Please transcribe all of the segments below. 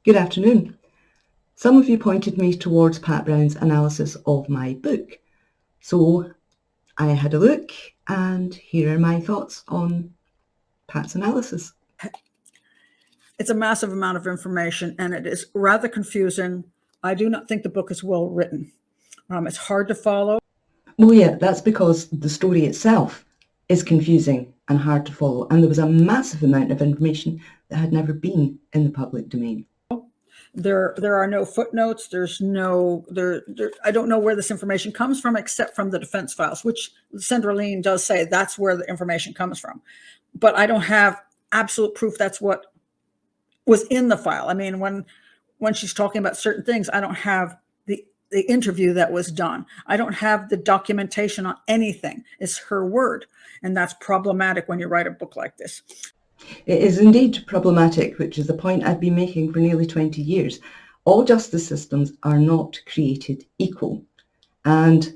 Good afternoon. Some of you pointed me towards Pat Brown's analysis of my book. So I had a look and here are my thoughts on Pat's analysis. It's a massive amount of information and it is rather confusing. I do not think the book is well written. It's hard to follow. Well, yeah, that's because the story itself is confusing and hard to follow, and there was a massive amount of information that had never been in the public domain. There are no footnotes. There's no I don't know where this information comes from except from the defense files, which Sandra Lean does say that's where the information comes from. But I don't have absolute proof that's what was in the file. I mean, when she's talking about certain things, I don't have the interview that was done. I don't have the documentation on anything. It's her word. And that's problematic when you write a book like this. It is indeed problematic, which is a point I've been making for nearly 20 years. All justice systems are not created equal. And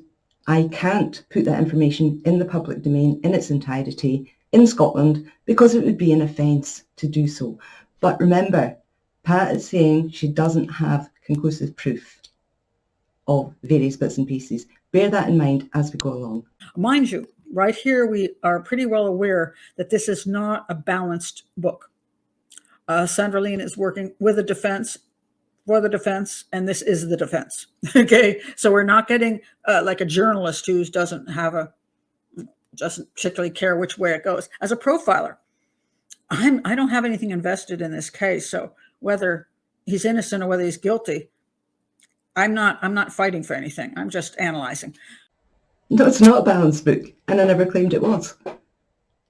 I can't put that information in the public domain in its entirety in Scotland because it would be an offence to do so. But remember, Pat is saying she doesn't have conclusive proof of various bits and pieces. Bear that in mind as we go along. Mind you, right here we are pretty well aware that this is not a balanced book. Sandra Lean is working with the defense, for the defense, and this is the defense. Okay, so we're not getting like a journalist who doesn't particularly care which way it goes. As a profiler, I don't have anything invested in this case, so whether he's innocent or whether he's guilty, I'm not fighting for anything. I'm just analyzing. No, it's not a balanced book, and I never claimed it was.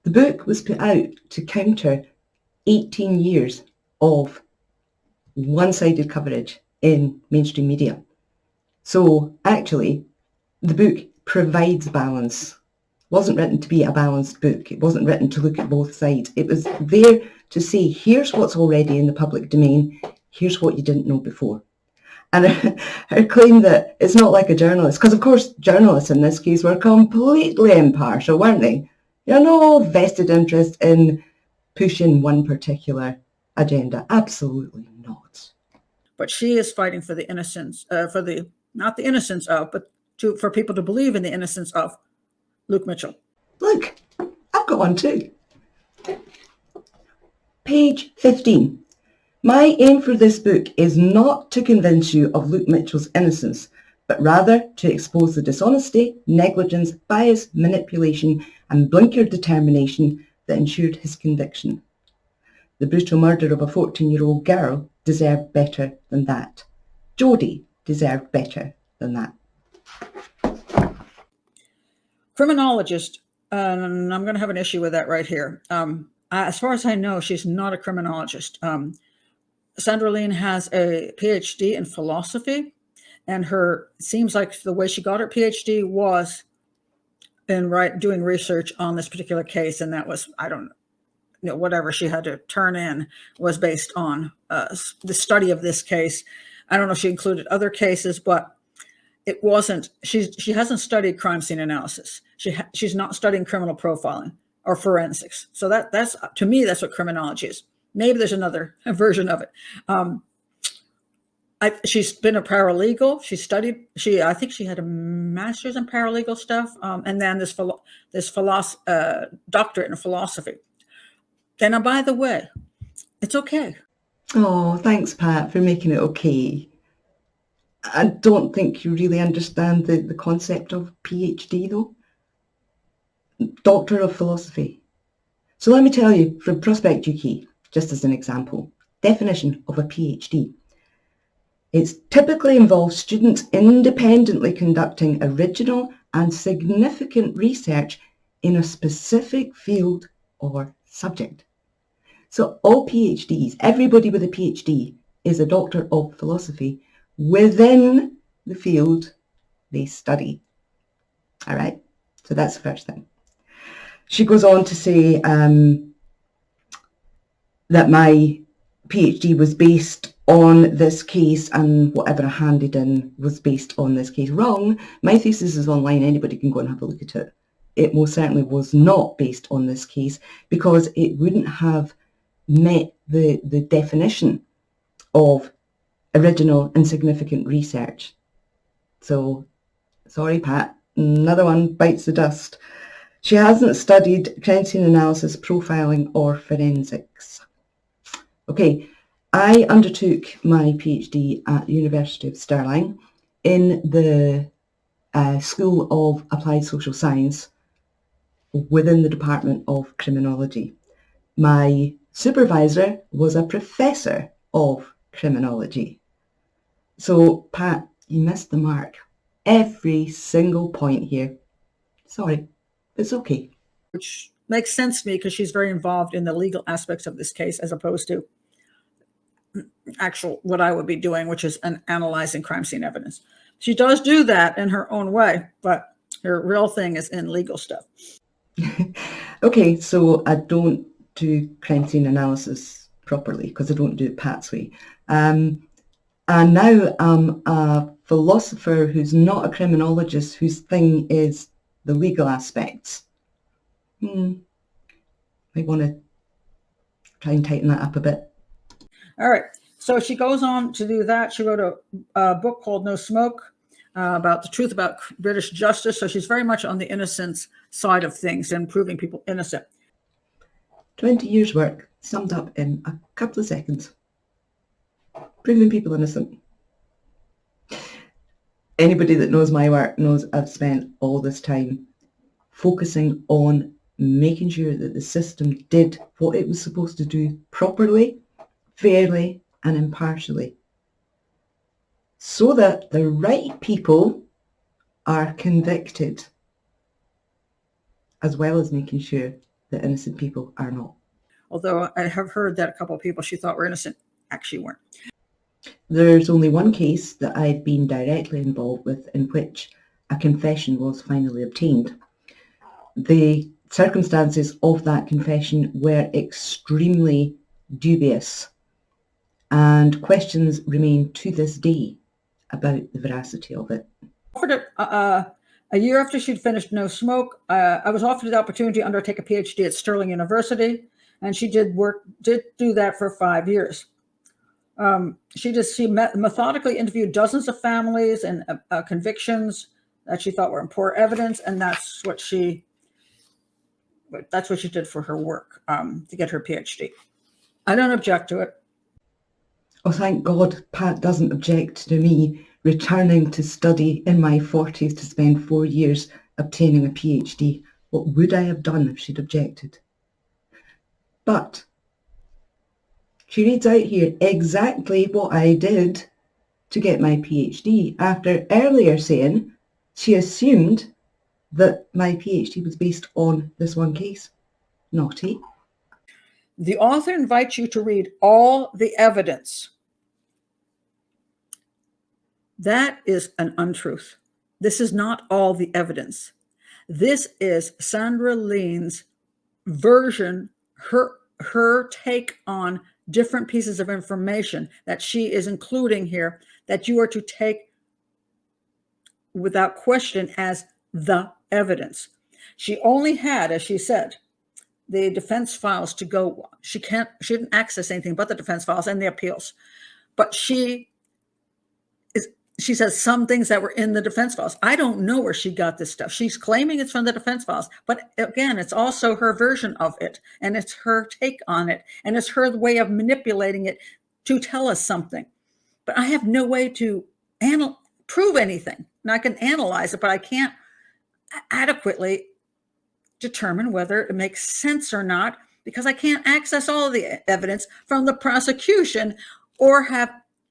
The book was put out to counter 18 years of one-sided coverage in mainstream media. So actually, the book provides balance. It wasn't written to be a balanced book. It wasn't written to look at both sides. It was there to say, here's what's already in the public domain. Here's what you didn't know before. And her claim that it's not like a journalist, because of course journalists in this case were completely impartial, weren't they? You have no vested interest in pushing one particular agenda. Absolutely not. But she is fighting for the innocence, not the innocence of, but for people to believe in the innocence of Luke Mitchell. Look, I've got one too. Page 15. My aim for this book is not to convince you of Luke Mitchell's innocence, but rather to expose the dishonesty, negligence, bias, manipulation, and blinkered determination that ensured his conviction. The brutal murder of a 14-year-old girl deserved better than that. Jodie deserved better than that. Criminologist, and I'm going to have an issue with that right here. As far as I know, she's not a criminologist. Sandra Lean has a PhD in philosophy, and it seems like the way she got her PhD was in doing research on this particular case, and that was, I don't know, whatever she had to turn in was based on the study of this case. I don't know if she included other cases, but it wasn't. She hasn't studied crime scene analysis. She's not studying criminal profiling or forensics. So that's to me, that's what criminology is. Maybe there's another version of it. She's been a paralegal. I think she had a master's in paralegal stuff, and then this doctorate in philosophy. And by the way, it's okay. Oh, thanks, Pat, for making it okay. I don't think you really understand the concept of PhD, though. Doctor of Philosophy. So let me tell you, from Prospect UK, just as an example, definition of a PhD. It typically involves students independently conducting original and significant research in a specific field or subject. So all PhDs, everybody with a PhD is a Doctor of Philosophy within the field they study. All right, so that's the first thing. She goes on to say that my PhD was based on this case and whatever I handed in was based on this case. Wrong. My thesis is online. Anybody can go and have a look at it. It most certainly was not based on this case because it wouldn't have met the definition of original and significant research. So, sorry, Pat, another one bites the dust. She hasn't studied Krentian analysis, profiling, or forensics. Okay, I undertook my PhD at the University of Stirling in the School of Applied Social Science within the Department of Criminology. My supervisor was a professor of criminology. So, Pat, you missed the mark. Every single point here. Sorry, it's okay. Which makes sense to me because she's very involved in the legal aspects of this case as opposed to actual what I would be doing, which is analyzing crime scene evidence. She does do that in her own way, but her real thing is in legal stuff. Okay, so I don't do crime scene analysis properly because I don't do it Pat's way. And now I'm a philosopher who's not a criminologist whose thing is the legal aspects. Might want to try and tighten that up a bit. All right. So she goes on to do that. She wrote a book called No Smoke about the truth about British justice. So she's very much on the innocence side of things and proving people innocent. 20 years' work summed up in a couple of seconds. Proving people innocent. Anybody that knows my work knows I've spent all this time focusing on making sure that the system did what it was supposed to do properly, fairly, and impartially, so that the right people are convicted, as well as making sure that innocent people are not. Although I have heard that a couple of people she thought were innocent actually weren't. There's only one case that I've been directly involved with in which a confession was finally obtained. The circumstances of that confession were extremely dubious, and questions remain to this day about the veracity of it. A year after she'd finished No Smoke, I was offered the opportunity to undertake a PhD at Stirling University, and she did do that for 5 years. She methodically interviewed dozens of families and convictions that she thought were important evidence, and that's what she did for her work to get her PhD. I don't object to it. Oh, thank God Pat doesn't object to me returning to study in my 40s to spend 4 years obtaining a PhD. What would I have done if she'd objected? But she reads out here exactly what I did to get my PhD, after earlier saying she assumed that my PhD was based on this one case. Naughty. The author invites you to read all the evidence. That is an untruth. This is not all the evidence. This is Sandra Lean's version, her take on different pieces of information that she is including here that you are to take without question as the evidence. She only had, as she said, the defense files to go. She didn't access anything but the defense files and the appeals. But she says some things that were in the defense files. I don't know where she got this stuff. She's claiming it's from the defense files, but again, it's also her version of it, and it's her take on it, and it's her way of manipulating it to tell us something. But I have no way to prove anything. Now I can analyze it, but I can't adequately determine whether it makes sense or not, because I can't access all of the evidence from the prosecution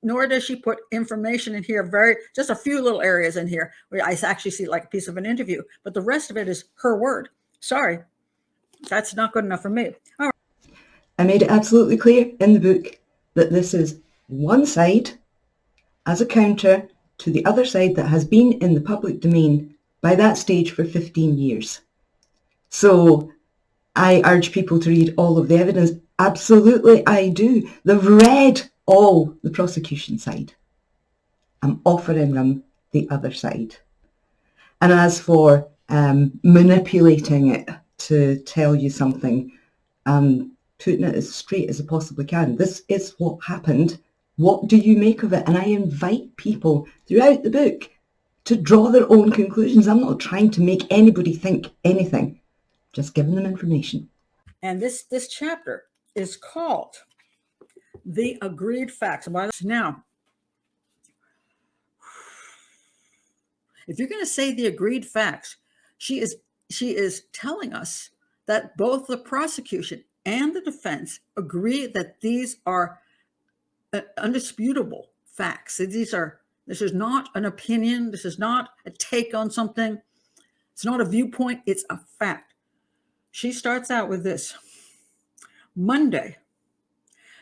nor does she put information in here, just a few little areas in here where I actually see like a piece of an interview, but the rest of it is her word. Sorry, that's not good enough for me. All right. I made it absolutely clear in the book that this is one side as a counter to the other side that has been in the public domain by that stage for 15 years. So I urge people to read all of the evidence. Absolutely, I do. They've read all the prosecution side. I'm offering them the other side. And as for manipulating it to tell you something, putting it as straight as I possibly can. This is what happened, What do you make of it? And I invite people throughout the book to draw their own conclusions. I'm not trying to make anybody think anything, just giving them information. And this chapter is called The Agreed Facts. Now, if you're going to say the agreed facts, she is telling us that both the prosecution and the defense agree that these are undisputable facts. This is not an opinion. This is not a take on something. It's not a viewpoint. It's a fact. She starts out with this. Monday,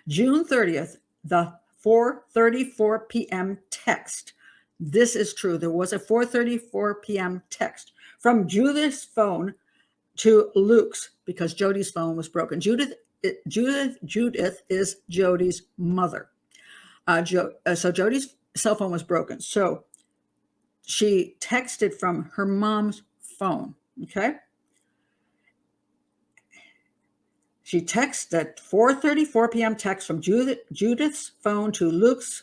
June 30th, the 4:34 p.m. text. This is true. There was a 4:34 p.m. text from Judith's phone to Luke's because Jody's phone was broken. Judith is Jody's mother. So Jody's cell phone was broken. So she texted from her mom's phone. Okay. She texted at 4:34 p.m. text from Judith's phone to Luke's,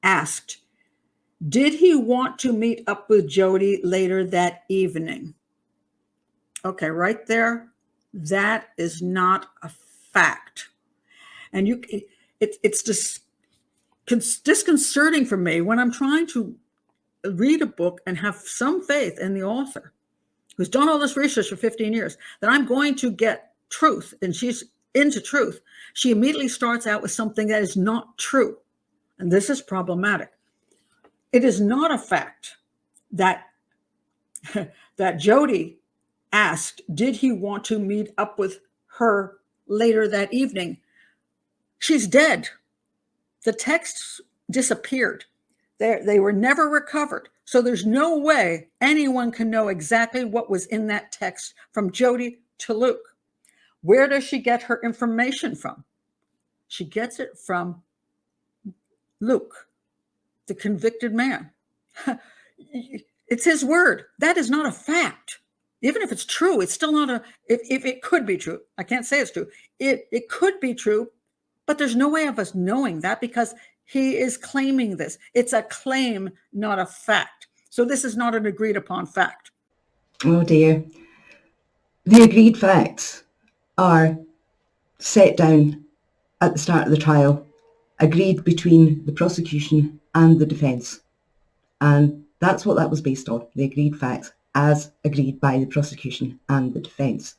asked, did he want to meet up with Jody later that evening? Okay, right there, that is not a fact. And it's just disconcerting for me when I'm trying to read a book and have some faith in the author who's done all this research for 15 years, that I'm going to get truth, and she's into truth. She immediately starts out with something that is not true. And this is problematic. It is not a fact that Jody asked, did he want to meet up with her later that evening? She's dead. The texts disappeared. They were never recovered. So there's no way anyone can know exactly what was in that text from Jody to Luke. Where does she get her information from? She gets it from Luke, the convicted man. It's his word. That is not a fact. Even if it's true, it's still not if it could be true. I can't say it's true. It could be true, but there's no way of us knowing that because he is claiming this. It's a claim, not a fact. So this is not an agreed upon fact. Oh dear. The agreed facts are set down at the start of the trial, agreed between the prosecution and the defence. And that's what that was based on, the agreed facts as agreed by the prosecution and the defence.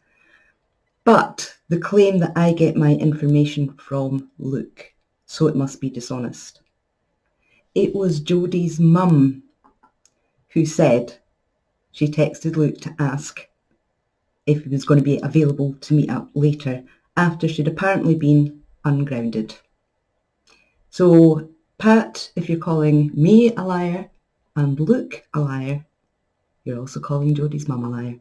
But the claim that I get my information from Luke, so it must be dishonest. It was Jody's mum who said she texted Luke to ask if he was going to be available to meet up later after she'd apparently been ungrounded. So, Pat, if you're calling me a liar and Luke a liar, you're also calling Jody's mum a liar.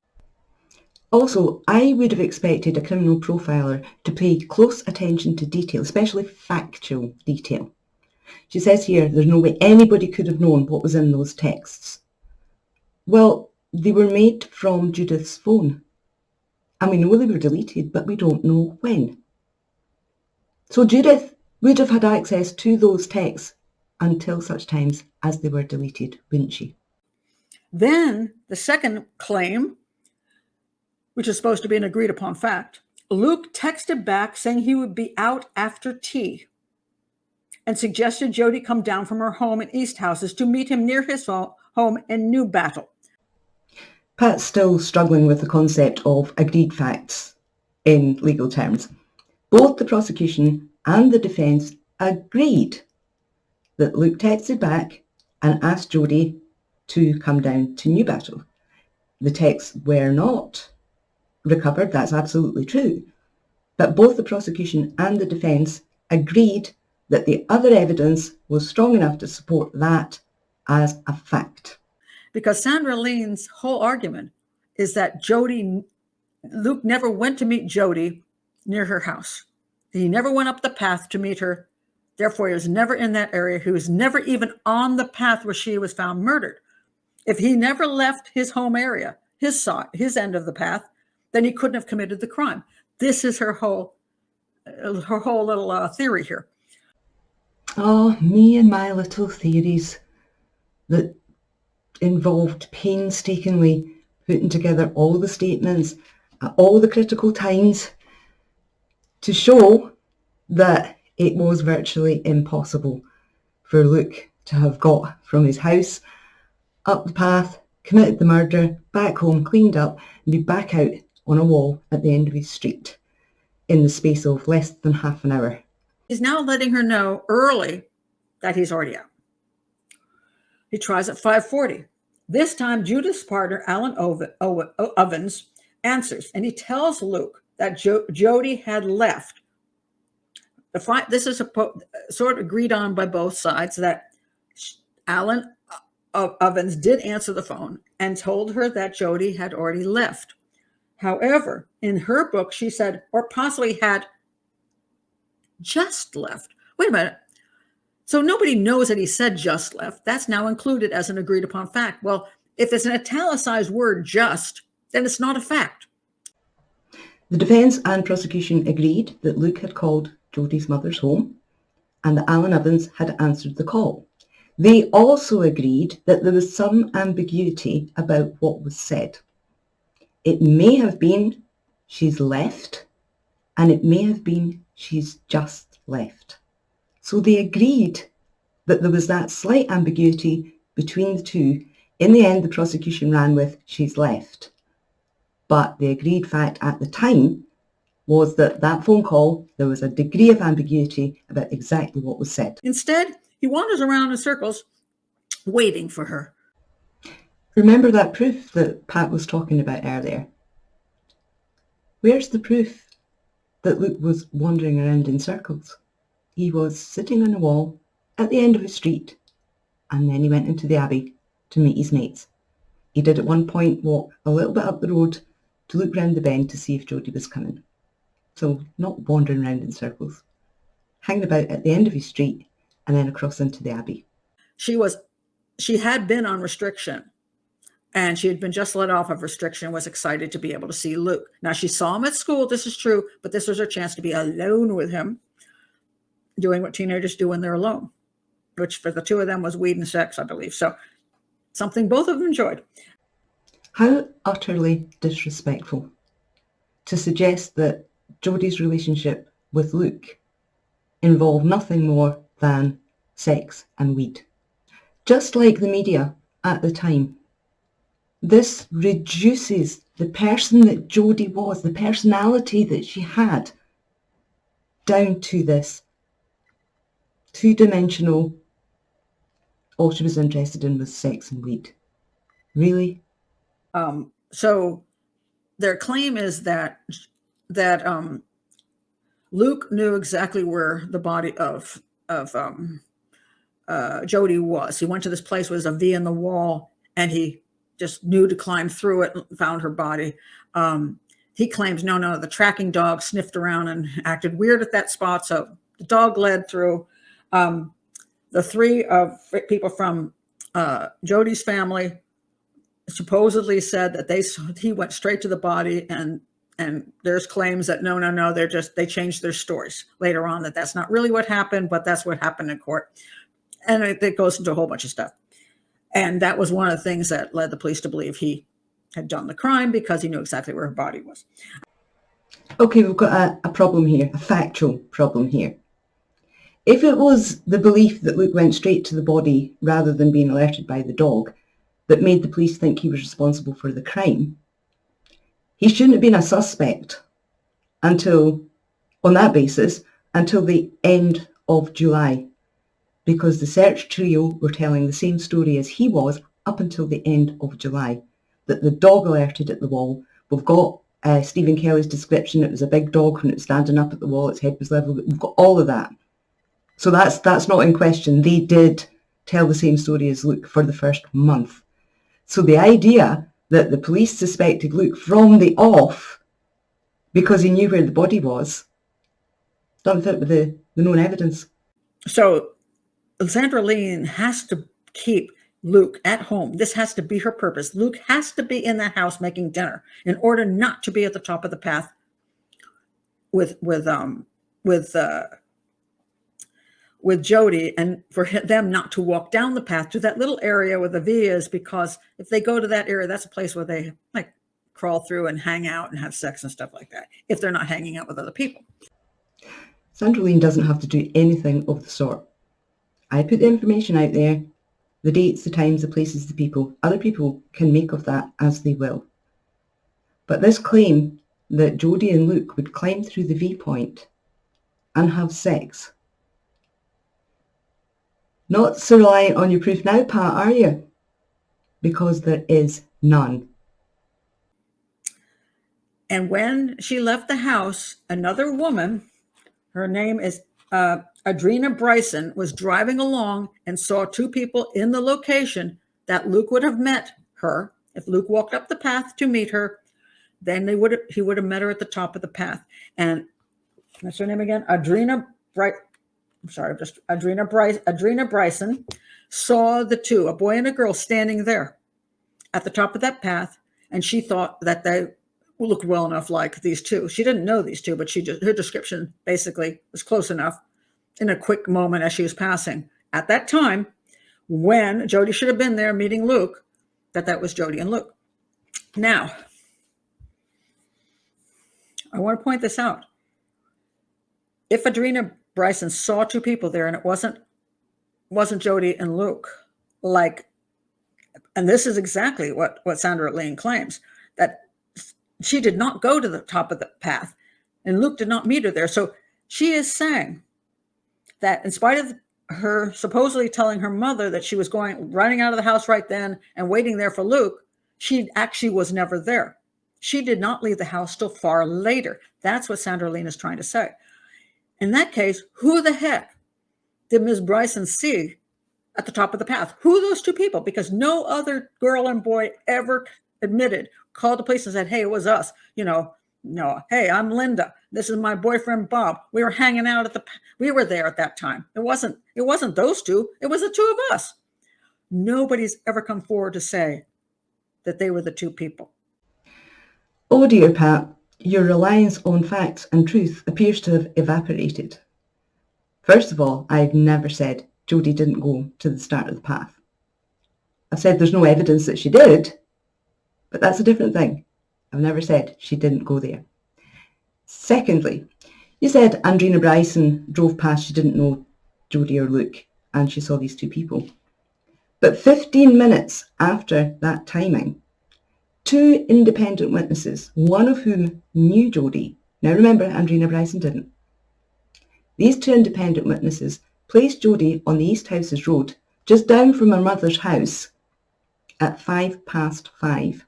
Also, I would have expected a criminal profiler to pay close attention to detail, especially factual detail. She says here there's no way anybody could have known what was in those texts. Well, they were made from Judith's phone. And we know they were deleted, but we don't know when. So Judith would have had access to those texts until such times as they were deleted, wouldn't she? Then the second claim, which is supposed to be an agreed upon fact, Luke texted back saying he would be out after tea and suggested Jody come down from her home in East Houses to meet him near his home in New Battle. Pat's still struggling with the concept of agreed facts in legal terms. Both the prosecution and the defence agreed that Luke texted back and asked Jody to come down to New Battle. The texts were not recovered, that's absolutely true. But both the prosecution and the defence agreed that the other evidence was strong enough to support that as a fact. Because Sandra Lean's whole argument is that Luke never went to meet Jody near her house. He never went up the path to meet her. Therefore, he was never in that area. He was never even on the path where she was found murdered. If he never left his home area, his end of the path, then he couldn't have committed the crime. This is her whole little theory here. Oh, me and my little theories that involved painstakingly putting together all the statements at all the critical times to show that it was virtually impossible for Luke to have got from his house up the path, committed the murder, back home, cleaned up, and be back out on a wall at the end of his street in the space of less than half an hour. He's now letting her know early that he's already out. He tries at 5:40. This time, Judith's partner, Alan Ovens, answers, and he tells Luke that Jody had left. This is sort of agreed on by both sides, that Alan Ovens did answer the phone and told her that Jody had already left. However, in her book, she said, or possibly had just left. Wait a minute. So nobody knows that he said just left. That's now included as an agreed upon fact. Well, if it's an italicized word just, then it's not a fact. The defence and prosecution agreed that Luke had called Jodie's mother's home and that Alan Evans had answered the call. They also agreed that there was some ambiguity about what was said. It may have been she's left, and it may have been she's just left. So they agreed that there was that slight ambiguity between the two. In the end, the prosecution ran with she's left. But the agreed fact at the time was that phone call, there was a degree of ambiguity about exactly what was said. Instead, he wanders around in circles waiting for her. Remember that proof that Pat was talking about earlier? Where's the proof that Luke was wandering around in circles? He was sitting on a wall at the end of a street, and then he went into the Abbey to meet his mates. He did at one point walk a little bit up the road to look round the bend to see if Jodie was coming. So not wandering around in circles. Hanging about at the end of his street and then across into the Abbey. She had been on restriction, and she had been just let off of restriction, was excited to be able to see Luke. Now, she saw him at school, this is true, but this was her chance to be alone with him, doing what teenagers do when they're alone, which for the two of them was weed and sex, I believe. So something both of them enjoyed. How utterly disrespectful to suggest that Jodie's relationship with Luke involved nothing more than sex and weed. Just like the media at the time, this reduces the person that Jodie was, the personality that she had, down to this two-dimensional, all she was interested in was sex and weed. Really? So their claim is that Luke knew exactly where the body of Jodie was. He went to this place where there's a V in the wall, and he just knew to climb through it and found her body. He claims, no, the tracking dog sniffed around and acted weird at that spot, so the dog led through. The three people from Jodie's family supposedly said that he went straight to the body, and there's claims that no, they changed their stories later on, that's not really what happened, but that's what happened in court. And it goes into a whole bunch of stuff. And that was one of the things that led the police to believe he had done the crime, because he knew exactly where her body was. Okay, we've got a problem here, a factual problem here. If it was the belief that Luke went straight to the body rather than being alerted by the dog that made the police think he was responsible for the crime, he shouldn't have been a suspect on that basis, until the end of July, because the search trio were telling the same story as he was up until the end of July, that the dog alerted at the wall. We've got Stephen Kelly's description. It was a big dog when it was standing up at the wall, its head was level. We've got all of that. So that's not in question. They did tell the same story as Luke for the first month. So the idea that the police suspected Luke from the off because he knew where the body was doesn't fit with the known evidence. So Sandra Lean has to keep Luke at home. This has to be her purpose. Luke has to be in the house making dinner in order not to be at the top of the path with with Jody, and for them not to walk down the path to that little area where the V is, because if they go to that area, that's a place where they like crawl through and hang out and have sex and stuff like that, if they're not hanging out with other people. Sandrine doesn't have to do anything of the sort. I put the information out there, the dates, the times, the places, the people. Other people can make of that as they will. But this claim that Jody and Luke would climb through the V point and have sex. Not so reliant on your proof now, Pat, are you? Because there is none. And when she left the house, another woman, her name is Adrena Bryson, was driving along and saw two people in the location that Luke would have met her. If Luke walked up the path to meet her, then he would have met her at the top of the path. And what's her name again? Adrena Bryson saw the two, a boy and a girl, standing there at the top of that path, and she thought that they looked well enough like these two. She didn't know these two, but her description basically was close enough in a quick moment as she was passing. At that time, when Jody should have been there meeting Luke, that was Jody and Luke. Now, I want to point this out. If Adrena Bryson saw two people there and it wasn't Jody and Luke, and this is exactly what Sandra Lane claims, that she did not go to the top of the path and Luke did not meet her there. So she is saying that in spite of her supposedly telling her mother that she was running out of the house right then and waiting there for Luke, she actually was never there. She did not leave the house till far later. That's what Sandra Lane is trying to say. In that case, who the heck did Ms. Bryson see at the top of the path? Who are those two people? Because no other girl and boy ever called the police and said, hey, it was us. No, hey, I'm Linda. This is my boyfriend, Bob. We were hanging out we were there at that time. It wasn't those two. It was the two of us. Nobody's ever come forward to say that they were the two people. Oh dear, Pat, your reliance on facts and truth appears to have evaporated. First of all, I've never said Jody didn't go to the start of the path. I've said there's no evidence that she did, but that's a different thing. I've never said she didn't go there. Secondly, you said Adrena Bryson drove past, she didn't know Jody or Luke, and she saw these two people. But 15 minutes after that timing, two independent witnesses, one of whom knew Jody. Now remember, Adrena Bryson didn't. These two independent witnesses placed Jody on the East Houses Road, just down from her mother's house, at 5:05.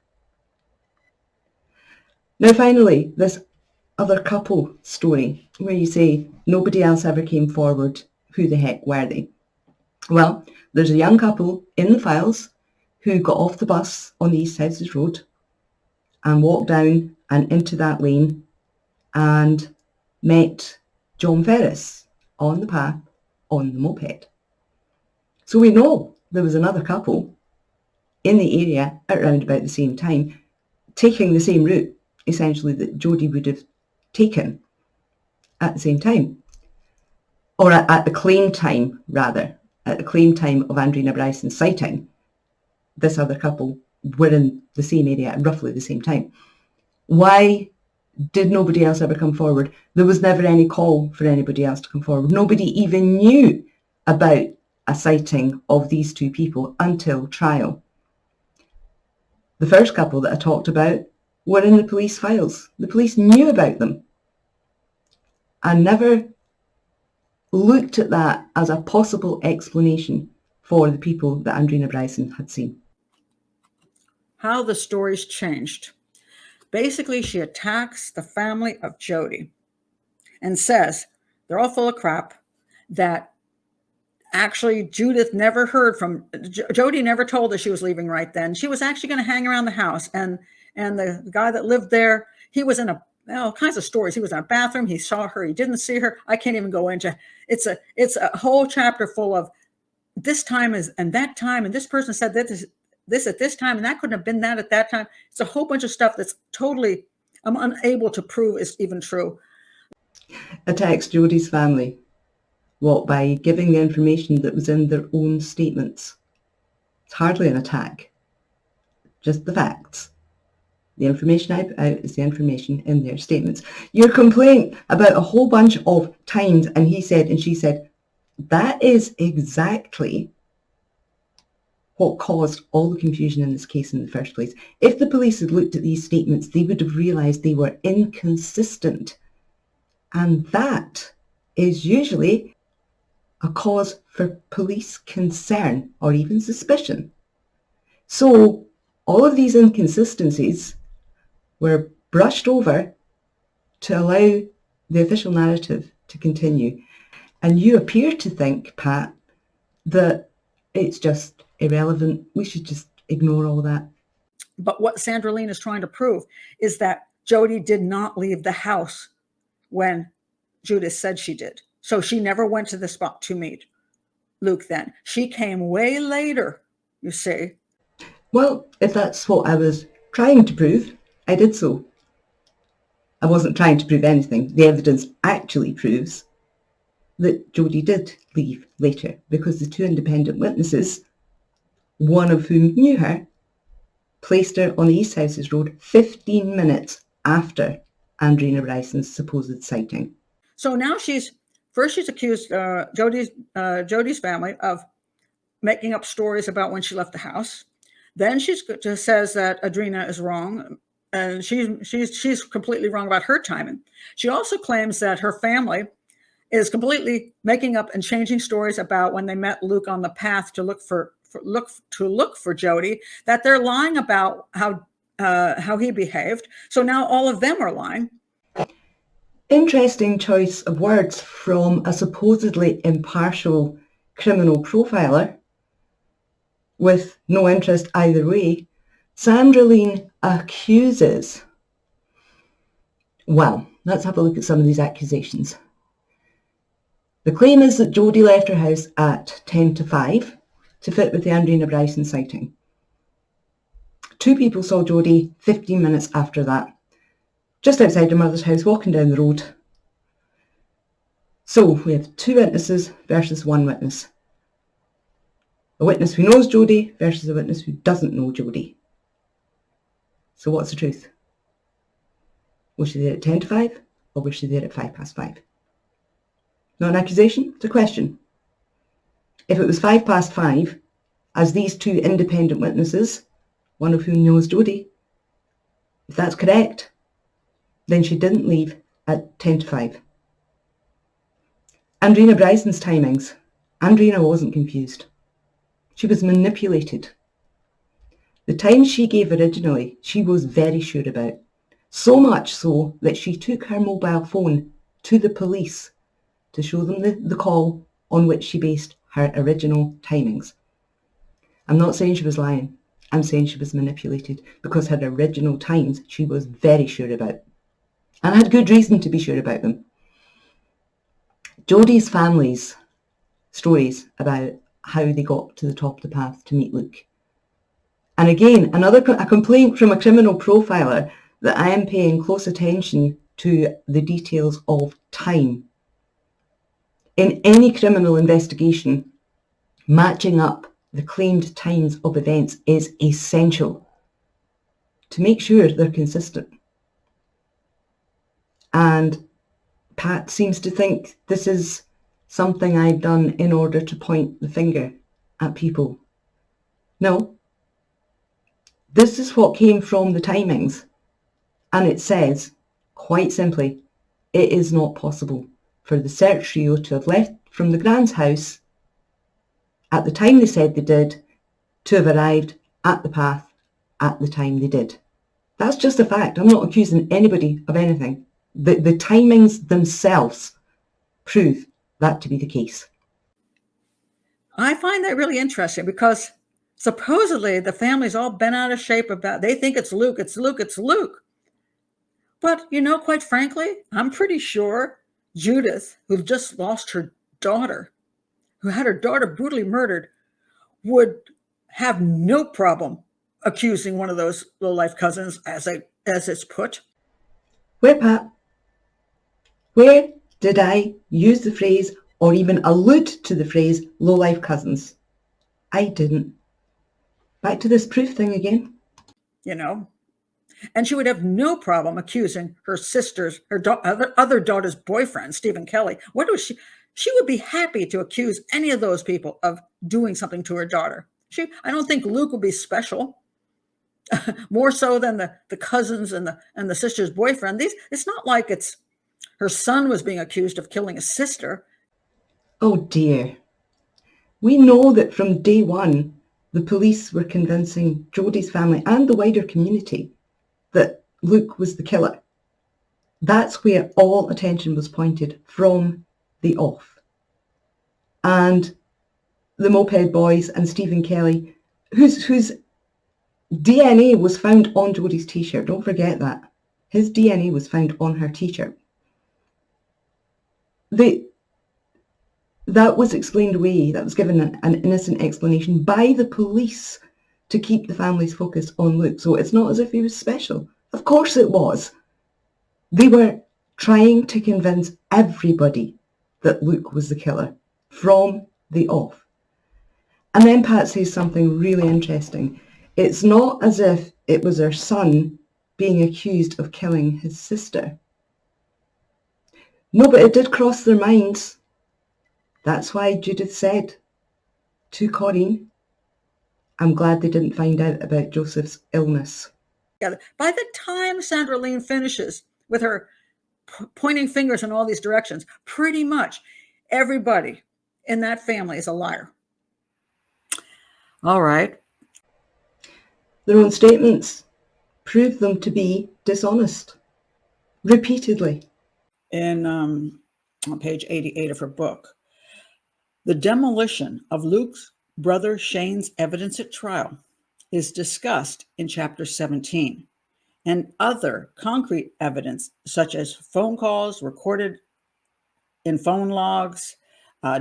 Now finally, this other couple story, where you say nobody else ever came forward. Who the heck were they? Well, there's a young couple in the files who got off the bus on the East Houses Road and walked down and into that lane and met John Ferris on the path on the moped. So we know there was another couple in the area at around about the same time, taking the same route, essentially, that Jody would have taken at the same time. Or at the claim time, rather. At the claim time of Adrena Bryson's sighting, this other couple were in the same area at roughly the same time. Why did nobody else ever come forward? There was never any call for anybody else to come forward. Nobody even knew about a sighting of these two people until trial. The first couple that I talked about were in the police files. The police knew about them and never looked at that as a possible explanation for the people that Adrena Bryson had seen. How the stories changed. Basically, she attacks the family of Jody and says they're all full of crap, that actually Judith never heard from, Jody never told her she was leaving right then. She was actually going to hang around the house. And the guy that lived there, he was in all kinds of stories. He was in a bathroom. He saw her. He didn't see her. I can't even go into. It's a whole chapter full of this time and that time. And this person said this at this time, and that couldn't have been that at that time. It's a whole bunch of stuff that's totally, I'm unable to prove is even true. Attacks Jody's family. What, by giving the information that was in their own statements? It's hardly an attack, just the facts. The information I put out is the information in their statements. Your complaint about a whole bunch of times and he said and she said, that is exactly what caused all the confusion in this case in the first place. If the police had looked at these statements, they would have realised they were inconsistent. And that is usually a cause for police concern or even suspicion. So all of these inconsistencies were brushed over to allow the official narrative to continue. And you appear to think, Pat, that it's just irrelevant. We should just ignore all that. But what Sandraline is trying to prove is that Jody did not leave the house when Judith said she did. So she never went to the spot to meet Luke then. She came way later, you see. Well, if that's what I was trying to prove, I did so. I wasn't trying to prove anything. The evidence actually proves that Jody did leave later because the two independent witnesses, one of whom knew her, placed her on the East Houses Road 15 minutes after Andrina Bryson's supposed sighting. So now she's accused Jody's family of making up stories about when she left the house. Then she just says that Adrina is wrong, and she's completely wrong about her timing. She also claims that her family is completely making up and changing stories about when they met Luke on the path to look for Jody, that they're lying about how he behaved. So now all of them are lying. Interesting choice of words from a supposedly impartial criminal profiler with no interest either way. Sandraline accuses. Well, let's have a look at some of these accusations. The claim is that Jody left her house at 10 to 5 to fit with the Andrina Bryson sighting. Two people saw Jody 15 minutes after that, just outside her mother's house, walking down the road. So we have two witnesses versus one witness. A witness who knows Jody versus a witness who doesn't know Jody. So what's the truth? Was she there at 10 to 5 or was she there at 5 past 5? Not an accusation, it's a question. If it was 5 past 5, as these two independent witnesses, one of whom knows Jody, if that's correct, then she didn't leave at 10 to 5. Andrina Bryson's timings. Andrina wasn't confused. She was manipulated. The time she gave originally, she was very sure about. So much so that she took her mobile phone to the police to show them the call on which she based her original timings. I'm not saying she was lying. I'm saying she was manipulated because her original times she was very sure about and had good reason to be sure about them. Jody's family's stories about how they got to the top of the path to meet Luke. And again, a complaint from a criminal profiler that I am paying close attention to the details of time. In any criminal investigation, matching up the claimed times of events is essential to make sure they're consistent. And Pat seems to think this is something I've done in order to point the finger at people. No. This is what came from the timings. And it says, quite simply, it is not possible for the search trio to have left from the Grand's house at the time they said they did, to have arrived at the path at the time they did. That's just a fact. I'm not accusing anybody of anything. The timings themselves prove that to be the case. I find that really interesting because supposedly the family's all bent out of shape about, they think it's Luke, it's Luke, it's Luke. But, quite frankly, I'm pretty sure Judith, who just lost her daughter, who had her daughter brutally murdered, would have no problem accusing one of those low-life cousins, as it's put. Where, Pat? Where did I use the phrase or even allude to the phrase low-life cousins. I didn't. Back to this proof thing again. You know, and she would have no problem accusing her sister's, her other daughter's boyfriend, Stephen Kelly. What was she? She would be happy to accuse any of those people of doing something to her daughter. I don't think Luke would be special, more so than the cousins and the sister's boyfriend. It's not like it's her son was being accused of killing his sister. Oh dear. We know that from day one, the police were convincing Jodie's family and the wider community that Luke was the killer. That's where all attention was pointed from the off. And the Moped Boys and Stephen Kelly, whose DNA was found on Jodie's t-shirt. Don't forget that. His DNA was found on her t-shirt. That was explained away. That was given an innocent explanation by the police to keep the family's focus on Luke. So it's not as if he was special. Of course it was. They were trying to convince everybody that Luke was the killer from the off. And then Pat says something really interesting. It's not as if it was her son being accused of killing his sister. No, but it did cross their minds. That's why Judith said to Corinne, I'm glad they didn't find out about Joseph's illness. By the time Sandra Lean finishes with her pointing fingers in all these directions, pretty much everybody in that family is a liar. All right. Their own statements prove them to be dishonest, repeatedly. On page 88 of her book, the demolition of Luke's brother Shane's evidence at trial is discussed in chapter 17, and other concrete evidence, such as phone calls recorded in phone logs,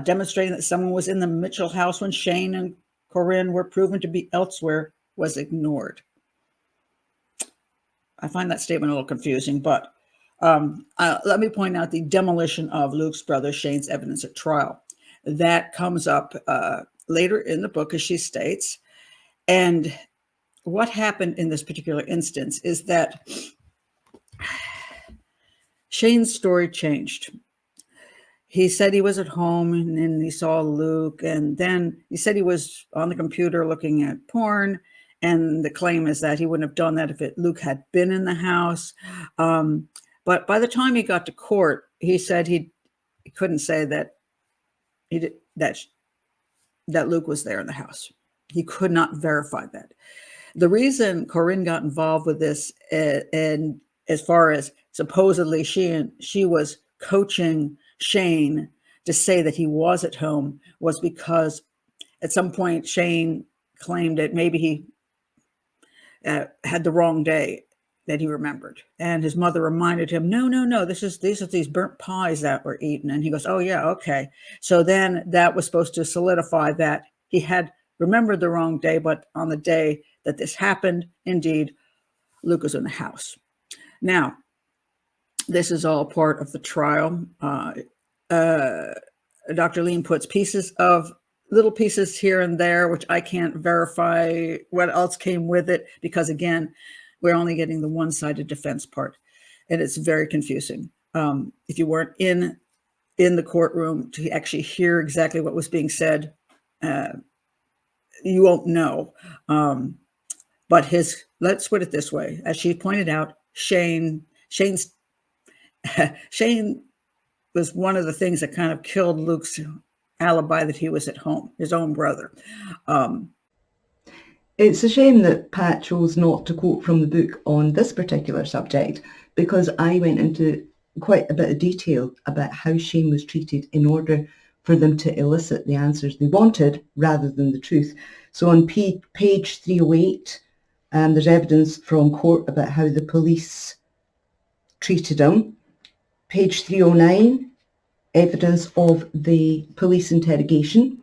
demonstrating that someone was in the Mitchell house when Shane and Corinne were proven to be elsewhere, was ignored. I find that statement a little confusing, but let me point out the demolition of Luke's brother Shane's evidence at trial. That comes up later in the book, as she states. And what happened in this particular instance is that Shane's story changed. He said he was at home and then he saw Luke, and then he said he was on the computer looking at porn. And the claim is that he wouldn't have done that if Luke had been in the house. But by the time he got to court, he said he couldn't say that that Luke was there in the house. He could not verify that. The reason Corinne got involved with this, and as far as supposedly she was coaching Shane to say that he was at home, was because at some point Shane claimed that maybe he had the wrong day that he remembered, and his mother reminded him, no, these are these burnt pies that were eaten. And he goes, oh yeah, okay. So then that was supposed to solidify that he had remembered the wrong day, but on the day that this happened, indeed, Luke was in the house. Now, this is all part of the trial. Dr. Lean puts little pieces here and there, which I can't verify what else came with it, because again, we're only getting the one-sided defense part, and it's very confusing. If you weren't in the courtroom to actually hear exactly what was being said, you won't know. But let's put it this way, as she pointed out, Shane was one of the things that kind of killed Luke's alibi that he was at home, his own brother. It's a shame that Pat chose not to quote from the book on this particular subject, because I went into quite a bit of detail about how Shane was treated in order for them to elicit the answers they wanted rather than the truth. So on page 308, there's evidence from court about how the police treated him. Page 309, evidence of the police interrogation.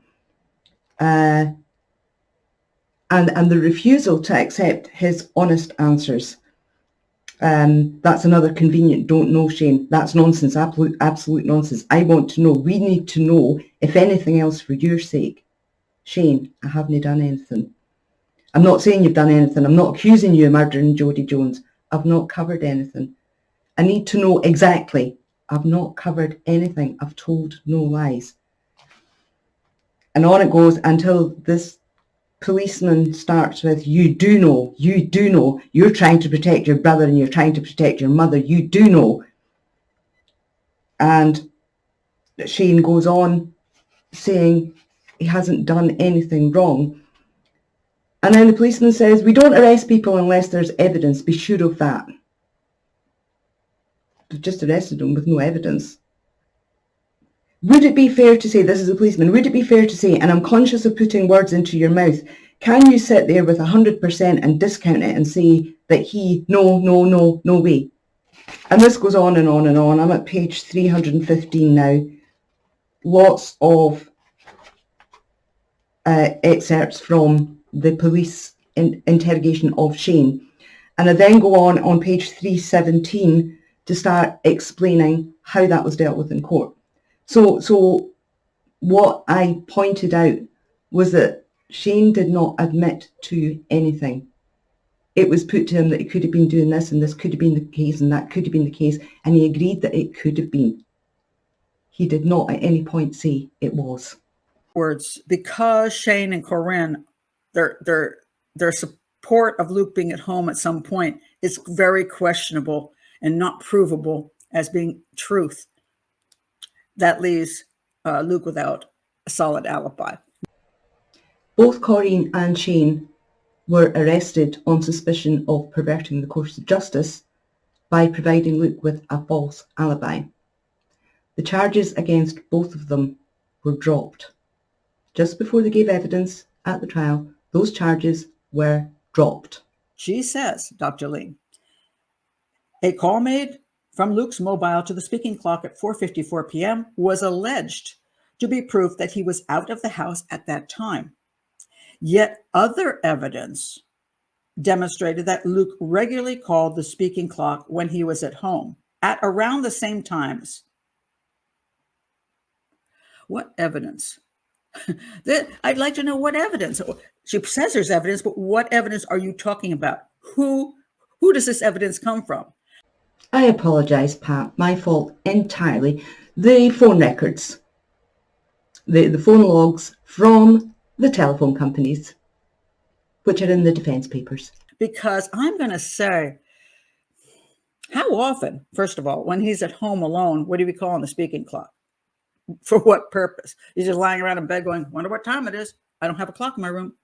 And the refusal to accept his honest answers. That's another convenient don't know, Shane. That's nonsense, absolute nonsense. I want to know. We need to know, if anything else, for your sake. Shane, I haven't done anything. I'm not saying you've done anything. I'm not accusing you of murdering Jodie Jones. I've not covered anything. I need to know exactly. I've not covered anything. I've told no lies. And on it goes until this policeman starts with, you do know, you're trying to protect your brother and you're trying to protect your mother, you do know. And Shane goes on saying he hasn't done anything wrong. And then the policeman says, we don't arrest people unless there's evidence, be sure of that. They've just arrested him with no evidence. Would it be fair to say, this is a policeman, would it be fair to say, and I'm conscious of putting words into your mouth, can you sit there with 100% and discount it and say that no way? And this goes on and on and on. I'm at page 315 now. Lots of excerpts from the police interrogation of Shane. And I then go on page 317 to start explaining how that was dealt with in court. So what I pointed out was that Shane did not admit to anything. It was put to him that he could have been doing this and this could have been the case and that could have been the case, and he agreed that it could have been. He did not at any point say it was. Words, because Shane and Corinne, their support of Luke being at home at some point is very questionable and not provable as being truth. That leaves Luke without a solid alibi. Both Corinne and Shane were arrested on suspicion of perverting the course of justice by providing Luke with a false alibi. The charges against both of them were dropped. Just before they gave evidence at the trial, those charges were dropped. She says, Dr. Lee, a call made from Luke's mobile to the speaking clock at 4:54 p.m. was alleged to be proof that he was out of the house at that time. Yet other evidence demonstrated that Luke regularly called the speaking clock when he was at home at around the same times. What evidence? I'd like to know what evidence. She says there's evidence, but what evidence are you talking about? Who does this evidence come from? I apologise, Pat. My fault entirely. The phone records. The phone logs from the telephone companies, which are in the defence papers. Because I'm going to say, how often, first of all, when he's at home alone, what do we call on the speaking clock? For what purpose? He's just lying around in bed going, wonder what time it is. I don't have a clock in my room.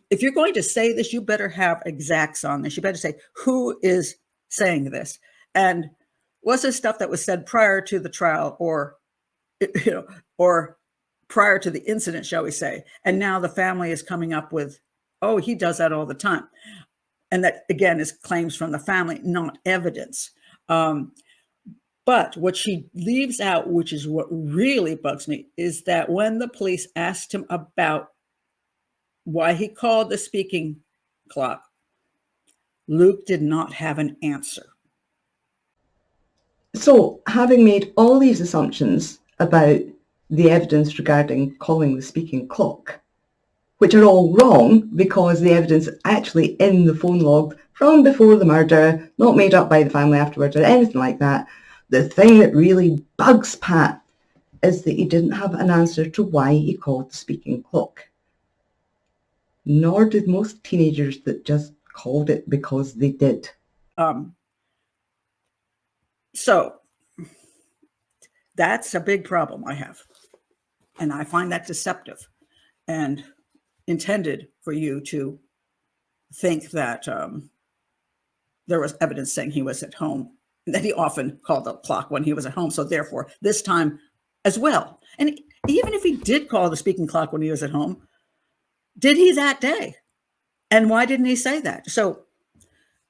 If you're going to say this, you better have exacts on this. You better say, who is saying this? And was this stuff that was said prior to the trial or prior to the incident, shall we say? And now the family is coming up with, oh, he does that all the time. And that, again, is claims from the family, not evidence. But what she leaves out, which is what really bugs me, is that when the police asked him about why he called the speaking clock, Luke did not have an answer. So, having made all these assumptions about the evidence regarding calling the speaking clock, which are all wrong because the evidence is actually in the phone log from before the murder, not made up by the family afterwards or anything like that, the thing that really bugs Pat is that he didn't have an answer to why he called the speaking clock. Nor did most teenagers that just called it because they did. So that's a big problem I have. And I find that deceptive and intended for you to think that there was evidence saying he was at home, and that he often called the clock when he was at home. So therefore, this time as well. And even if he did call the speaking clock when he was at home, did he that day? And why didn't he say that? So,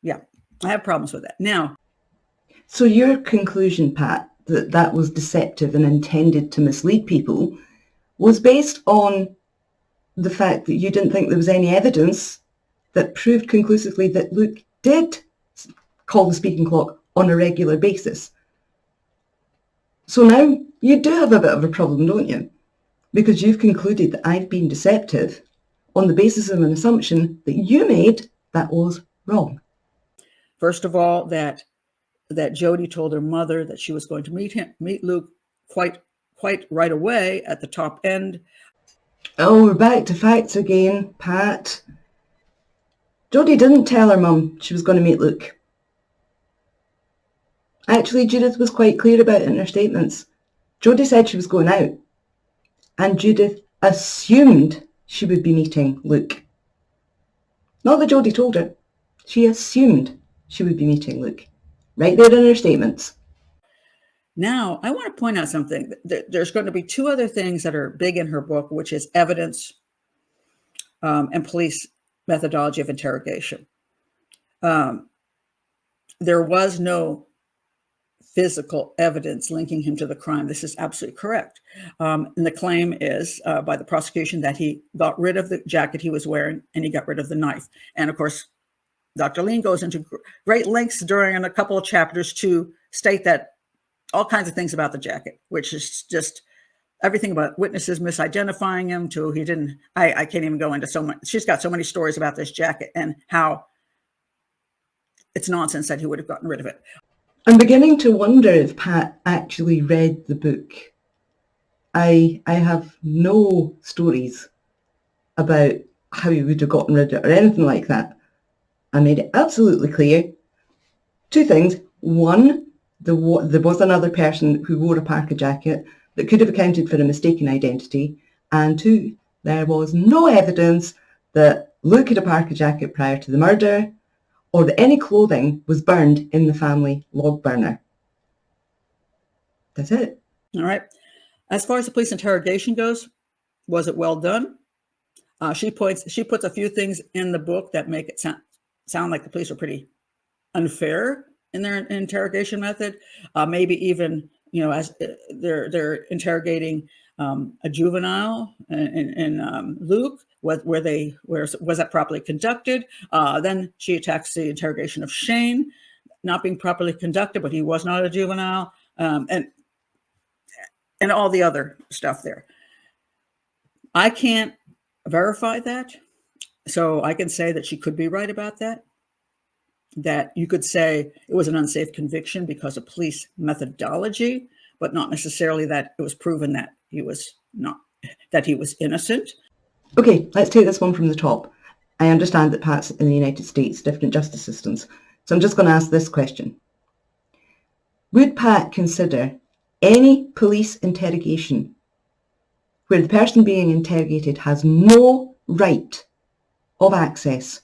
yeah, I have problems with that. Now, so your conclusion, Pat, that that was deceptive and intended to mislead people was based on the fact that you didn't think there was any evidence that proved conclusively that Luke did call the speaking clock on a regular basis. So now you do have a bit of a problem, don't you? Because you've concluded that I've been deceptive on the basis of an assumption that you made that was wrong. First of all, that Jodie told her mother that she was going to meet Luke quite right away at the top end. Oh, we're back to facts again, Pat. Jodie didn't tell her mum she was going to meet Luke. Actually, Judith was quite clear about it in her statements. Jodie said she was going out, and Judith assumed she would be meeting Luke. Not that Jodie told her. She assumed she would be meeting Luke. Right there in her statements. Now, I want to point out something. There's going to be two other things that are big in her book, which is evidence and police methodology of interrogation. There was no physical evidence linking him to the crime. This is absolutely correct. And the claim is by the prosecution that he got rid of the jacket he was wearing and he got rid of the knife. And of course, Dr. Lean goes into great lengths during a couple of chapters to state that all kinds of things about the jacket, which is just everything about witnesses misidentifying him to he didn't, I can't even go into so much. She's got so many stories about this jacket and how it's nonsense that he would have gotten rid of it. I'm beginning to wonder if Pat actually read the book. I have no stories about how he would have gotten rid of it or anything like that. I made it absolutely clear. Two things. One, there was another person who wore a parka jacket that could have accounted for a mistaken identity. And two, there was no evidence that Luke had a parka jacket prior to the murder or that any clothing was burned in the family log burner. That's it. All right. As far as the police interrogation goes, was it well done? She puts a few things in the book that make it sound like the police are pretty unfair in their interrogation method. Maybe even, as they're interrogating a juvenile in Luke, where was that properly conducted? Then she attacks the interrogation of Shane not being properly conducted, but he was not a juvenile, and all the other stuff there. I can't verify that, so I can say that she could be right about that. That you could say it was an unsafe conviction because of police methodology, but not necessarily that it was proven that he was innocent. Okay, let's take this one from the top. I understand that Pat's in the United States, different justice systems. So I'm just going to ask this question. Would Pat consider any police interrogation where the person being interrogated has no right of access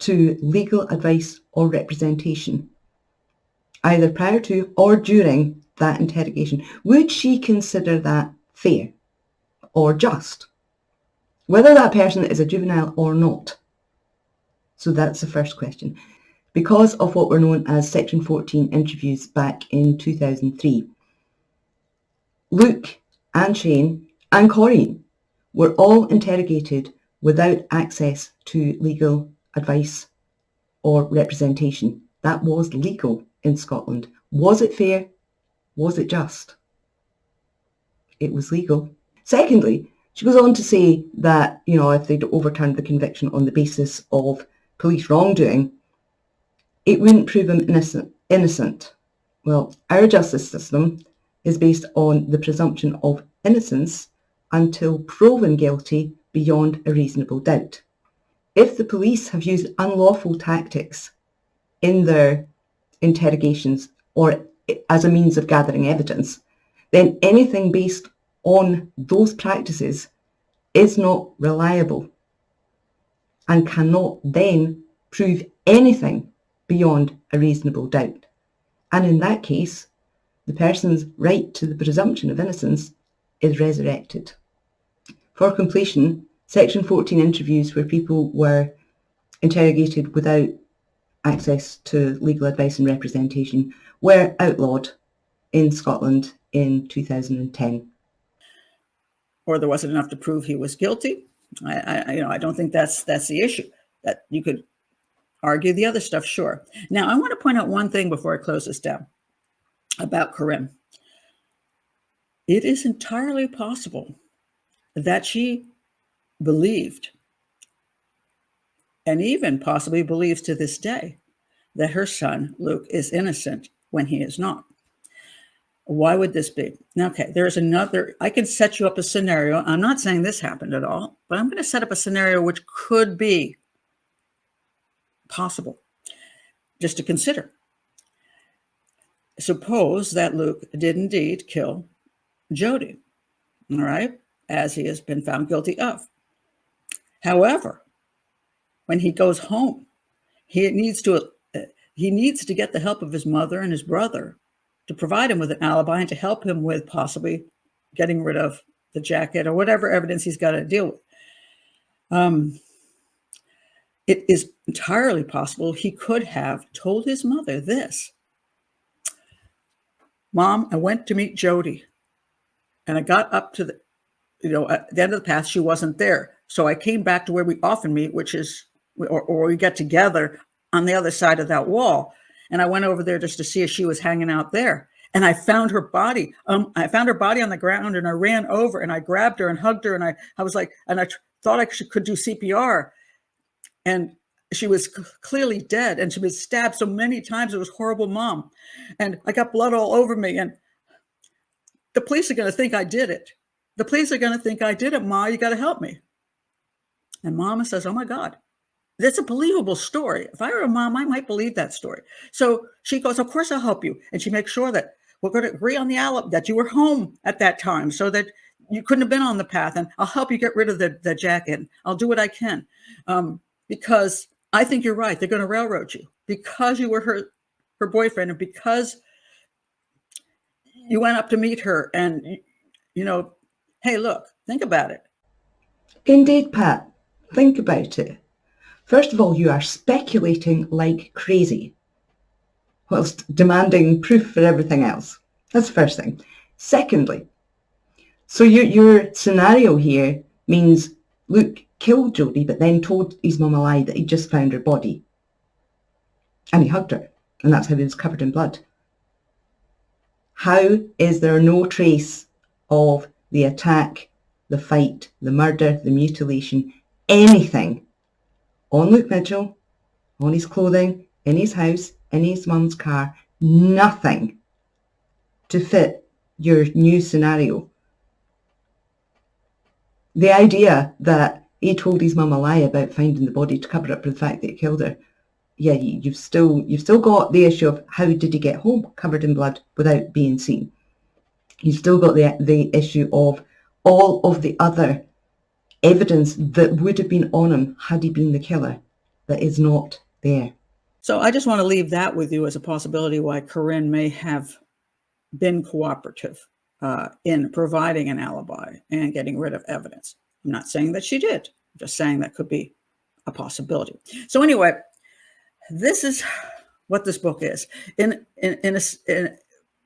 to legal advice or representation, either prior to or during that interrogation, would she consider that fair or just, whether that person is a juvenile or not? So that's the first question. Because of what were known as Section 14 interviews back in 2003, Luke and Shane and Corinne were all interrogated without access to legal advice or representation. That was legal in Scotland. Was it fair? Was it just? It was legal. Secondly, she goes on to say that, if they'd overturned the conviction on the basis of police wrongdoing, it wouldn't prove him innocent. Well, our justice system is based on the presumption of innocence until proven guilty beyond a reasonable doubt. If the police have used unlawful tactics in their interrogations or as a means of gathering evidence, then anything based on those practices is not reliable and cannot then prove anything beyond a reasonable doubt. And in that case, the person's right to the presumption of innocence is resurrected. For completion, Section 14 interviews where people were interrogated without access to legal advice and representation were outlawed in Scotland in 2010. Or there wasn't enough to prove he was guilty. I don't think that's the issue. That you could Argue the other stuff, sure. Now, I want to point out one thing before I close this down about Corinne. It is entirely possible that she believed, and even possibly believes to this day, that her son, Luke, is innocent when he is not. Why would this be? Now, okay, there's another, I can set you up a scenario. I'm not saying this happened at all, but I'm going to set up a scenario which could be possible, just to consider. Suppose that Luke did indeed kill Jody, all right, as he has been found guilty of. However, when he goes home, he needs to get the help of his mother and his brother to provide him with an alibi and to help him with possibly getting rid of the jacket or whatever evidence he's got to deal with. It is entirely possible he could have told his mother this: Mom, I went to meet Jody, and I got up to at the end of the path, she wasn't there. So I came back to where we often meet, which is, or we get together on the other side of that wall. And I went over there just to see if she was hanging out there. And I found her body. I found her body on the ground, and I ran over and I grabbed her and hugged her. And I was like, and I thought I could do CPR. And she was clearly dead, and she was stabbed so many times. It was horrible, Mom. And I got blood all over me. And the police are going to think I did it. The police are going to think I did it, Ma. You got to help me. And Mama says, oh my God, that's a believable story. If I were a mom, I might believe that story. So she goes, of course I'll help you. And she makes sure that we're going to agree on the alibi, that you were home at that time so that you couldn't have been on the path. And I'll help you get rid of the jacket. I'll do what I can. Because I think you're right. They're going to railroad you because you were her boyfriend, and because you went up to meet her, and, hey, look, think about it. Indeed, Pat. Think about it. First of all, you are speculating like crazy, whilst demanding proof for everything else. That's the first thing. Secondly, so your scenario here means Luke killed Jodie, but then told his mum a lie that he just found her body. And he hugged her, and that's how he was covered in blood. How is there no trace of the attack, the fight, the murder, the mutilation, anything on Luke Mitchell, on his clothing, in his house, in his mum's car? Nothing to fit your new scenario. The idea that he told his mum a lie about finding the body to cover up for the fact that he killed her, yeah, you've still got the issue of how did he get home covered in blood without being seen. You've still got the issue of all of the other evidence that would have been on him had he been the killer that is not there. So I just want to leave that with you as a possibility why Corinne may have been cooperative in providing an alibi and getting rid of evidence. I'm not saying that she did. I'm just saying that could be a possibility. So anyway, this is what this book is. In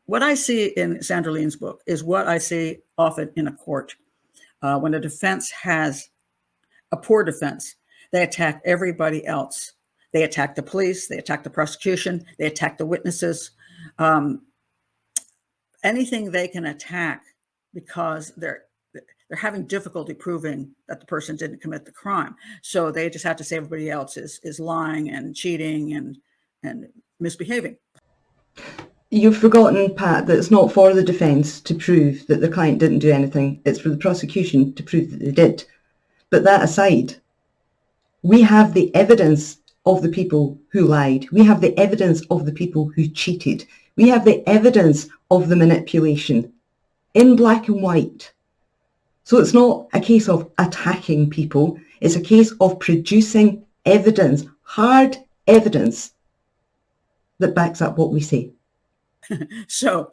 what I see in Sandra Lean's book is what I see often in a court. When a defense has a poor defense, they attack everybody else. They attack the police, they attack the prosecution, they attack the witnesses. Anything they can attack because they're having difficulty proving that the person didn't commit the crime. So they just have to say everybody else is lying and cheating and misbehaving. You've forgotten, Pat, that it's not for the defence to prove that the client didn't do anything. It's for the prosecution to prove that they did. But that aside, we have the evidence of the people who lied. We have the evidence of the people who cheated. We have the evidence of the manipulation in black and white. So it's not a case of attacking people. It's a case of producing evidence, hard evidence that backs up what we say. So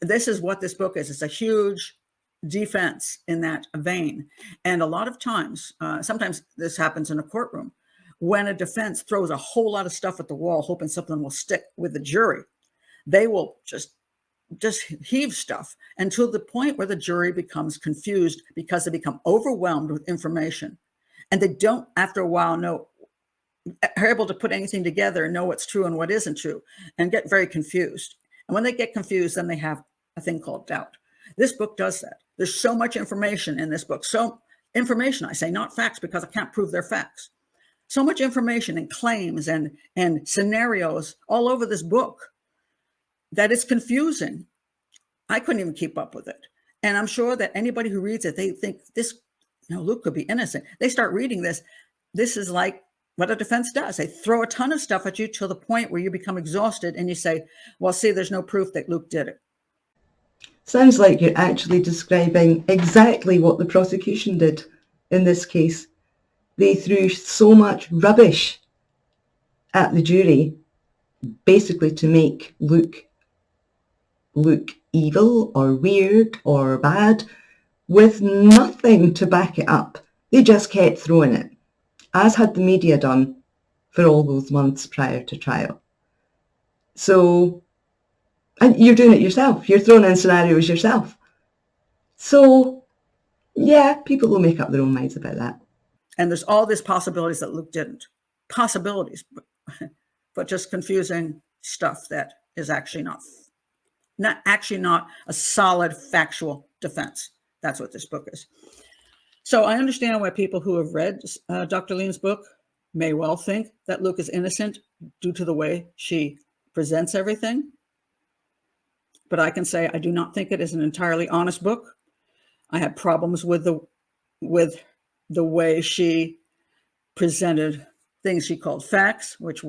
this is what this book is. It's a huge defense in that vein. And a lot of times, sometimes this happens in a courtroom, when a defense throws a whole lot of stuff at the wall, hoping something will stick with the jury. They will just heave stuff until the point where the jury becomes confused because they become overwhelmed with information. And they don't, after a while, know are able to put anything together and know what's true and what isn't true, and get very confused. And when they get confused, then they have a thing called doubt. This book does that. There's so much information in this book. So information, I say, not facts, because I can't prove they're facts. So much information and claims and scenarios all over this book that it's confusing. I couldn't even keep up with it. And I'm sure that anybody who reads it, they think this, Luke could be innocent. They start reading this. This is like what a defense does. They throw a ton of stuff at you to the point where you become exhausted and you say, well, see, there's no proof that Luke did it. Sounds like you're actually describing exactly what the prosecution did in this case. They threw so much rubbish at the jury, basically to make Luke look evil or weird or bad, with nothing to back it up. They just kept throwing it, as had the media done for all those months prior to trial. So, and you're doing it yourself. You're throwing in scenarios yourself. So, yeah, people will make up their own minds about that. And there's all these possibilities that Luke didn't. Possibilities, but just confusing stuff that is actually not a solid factual defense. That's what this book is. So I understand why people who have read Dr. Lean's book may well think that Luke is innocent due to the way she presents everything. But I can say I do not think it is an entirely honest book. I had problems with the way she presented things she called facts, which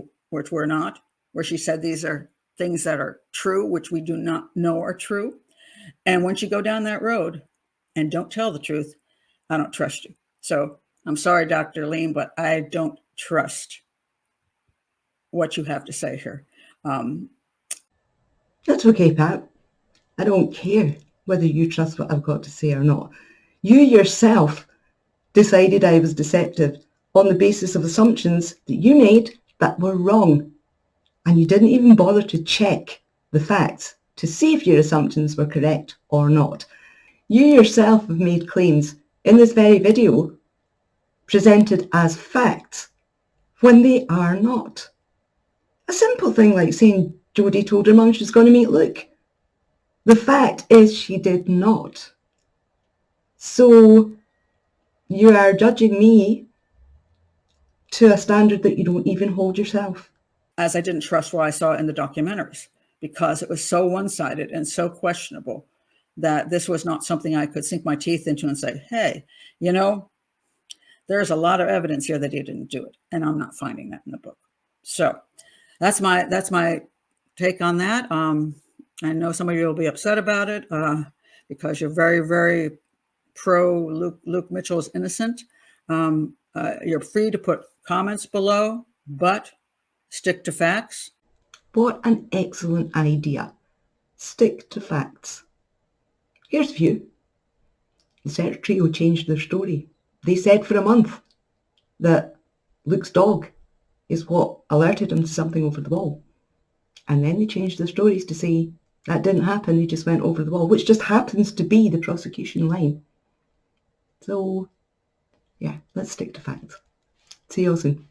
were not, where she said these are things that are true, which we do not know are true. And once you go down that road and don't tell the truth, I don't trust you. So I'm sorry, Dr. Lean, but I don't trust what you have to say here. That's okay, Pat. I don't care whether you trust what I've got to say or not. You yourself decided I was deceptive on the basis of assumptions that you made that were wrong. And you didn't even bother to check the facts to see if your assumptions were correct or not. You yourself have made claims in this very video presented as facts when they are not. A simple thing like saying Jodie told her mum she was going to meet Luke. The fact is she did not. So you are judging me to a standard that you don't even hold yourself. As I didn't trust what I saw in the documentaries, because it was so one-sided and so questionable that this was not something I could sink my teeth into and say, hey, there's a lot of evidence here that he didn't do it. And I'm not finding that in the book. So that's my take on that. I know some of you will be upset about it because you're very, very pro Luke Mitchell is innocent. You're free to put comments below, but stick to facts. What an excellent idea. Stick to facts. Here's a few. The search trio changed their story. They said for a month that Luke's dog is what alerted him to something over the wall. And then they changed their stories to say that didn't happen, he just went over the wall, which just happens to be the prosecution line. So, yeah, let's stick to facts. See you all soon.